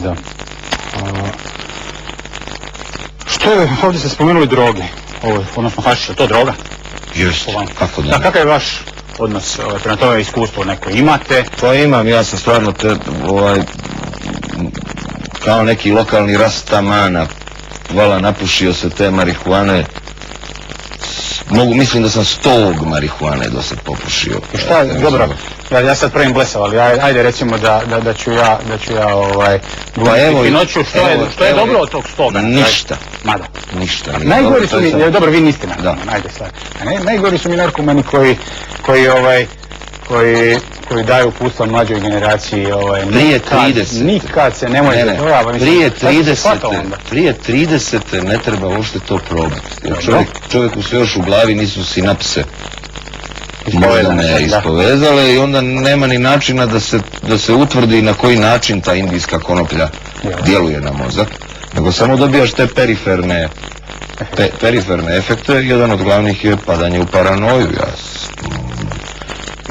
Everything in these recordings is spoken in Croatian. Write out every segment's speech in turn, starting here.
Da. Što je, ovdje ste spomenuli droge, odnosno hašiš, je to droga? Just, kako da. Da, kakav je vaš odnos prema tome, iskustvo neko imate? Pa imam, ja sam stvarno kao neki lokalni rastamana, vala napušio se te marihuane. Mislim da sam 100 marihuane do sad popušio. I šta je, dobro, ja sad prvim blesav, ali ajde recimo da ću ja glumiti noću, što je dobro od tog 100? Ništa. Mada. Ništa. Najgori su mi, dobro, vi niste narkomani, ajde sad. Najgori su mi narkomani koji daju uputstva mlađoj generaciji, prije 30. Nikad se nemoj zadovoljavati. Prije 30. ne treba uopšte to probati. Čovjeku se još u glavi nisu sinapse ispovezale i onda nema ni načina da se utvrdi na koji način ta indijska konoplja djeluje na mozak, nego samo dobijaš te periferne efekte. Jedan od glavnih je padanje u paranoju.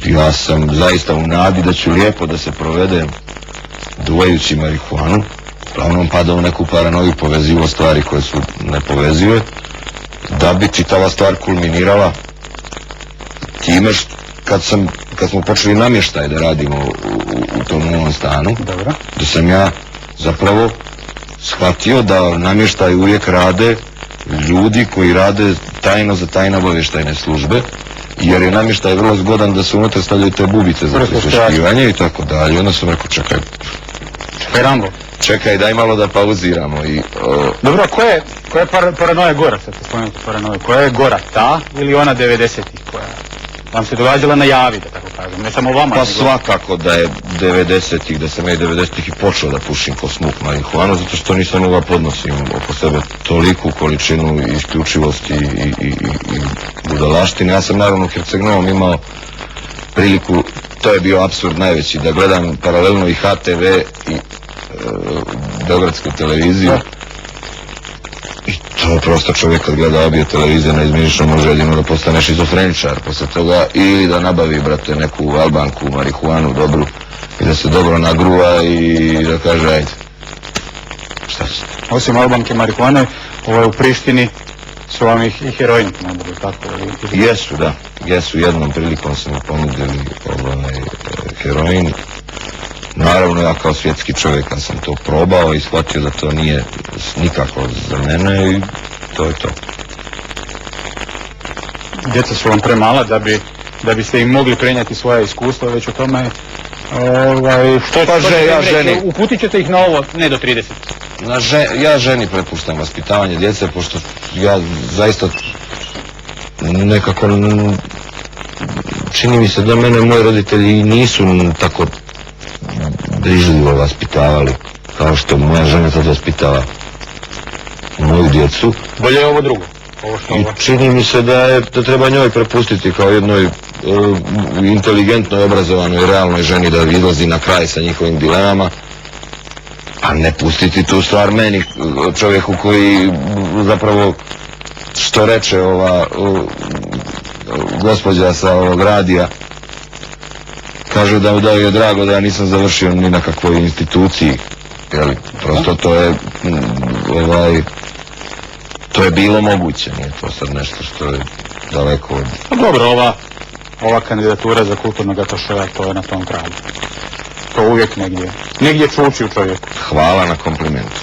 Ja sam zaista u nadi da ću lijepo da se provedem duvajući marihuanu, uglavnom pada u neku paranoju, povezivo stvari koje su nepovezive, da bi čitava stvar kulminirala time kad smo počeli namještaj da radimo u tom novom stanu, da sam ja zapravo shvatio da namještaj uvijek rade ljudi koji rade tajno za tajne obavještajne službe, jer je namještaj vrlo zgodan da se unutra stavljaju te bubice za prisluškivanje i tako dalje. Onda sam rekao, čekaj Rambo, daj malo da pauziramo. Dobro, koja je paranoja gora, sad ste spomenuti paranoju, koja je gora, ta ili ona 90-ih koja vam se događala na javi, da tako kažem, ne samo vama? Pa svakako da je 90-ih, da sam ja 90-ih i počeo da pušim ko smuk marihuanu, zato što nisam mogao podnosim oko sebe toliku količinu isključivosti i budalaštine. Ja sam naravno u Herceg-Novom imao priliku, to je bio apsurd najveći, da gledam paralelno i HTV i Beogradsku televiziju. I to prosto čovjek kad gleda obje televizije neizmjenično može jedino da postane šizofreničar posle toga, ili da nabavi, brate, neku albanku, marihuanu dobru i da se dobro nagruva i da kaže ajde. Šta će? Osim albanke, marihuane, u Prištini su vam i heroin, tako? Jesu, da. Jesu, jednom prilikom su mi ponudili heroin. Naravno, ja kao svjetski čovjek sam to probao i shvatio da to nije nikako za mene i to je to. Djeca su vam premala da biste im mogli prenijeti svoje iskustva već o tome. Uputit ćete ih na ovo, ne do 30. Ja ženi prepuštam vaspitavanje djece, pošto ja zaista nekako čini mi se da mene moji roditelji nisu tako brižljivo vaspitavali kao što moja žena sad vaspitava moju djecu. Bolje je ovo drugo. I čini mi se da treba njoj prepustiti kao jednoj inteligentnoj, obrazovanoj i realnoj ženi da izlazi na kraj sa njihovim dilemama, a ne pustiti tu stvar meni, čovjeku koji zapravo, što reče ova gospođa sa ovog radija, kaže da joj je drago da ja nisam završio ni na kakvoj instituciji, jeli, prosto to je bilo moguće, nije to sad nešto što je daleko od... Dobro, ova kandidatura za kulturnog atašeja, to je na tom tragu. To uvijek negdje čuči u čovjeku. Hvala na komplimentu.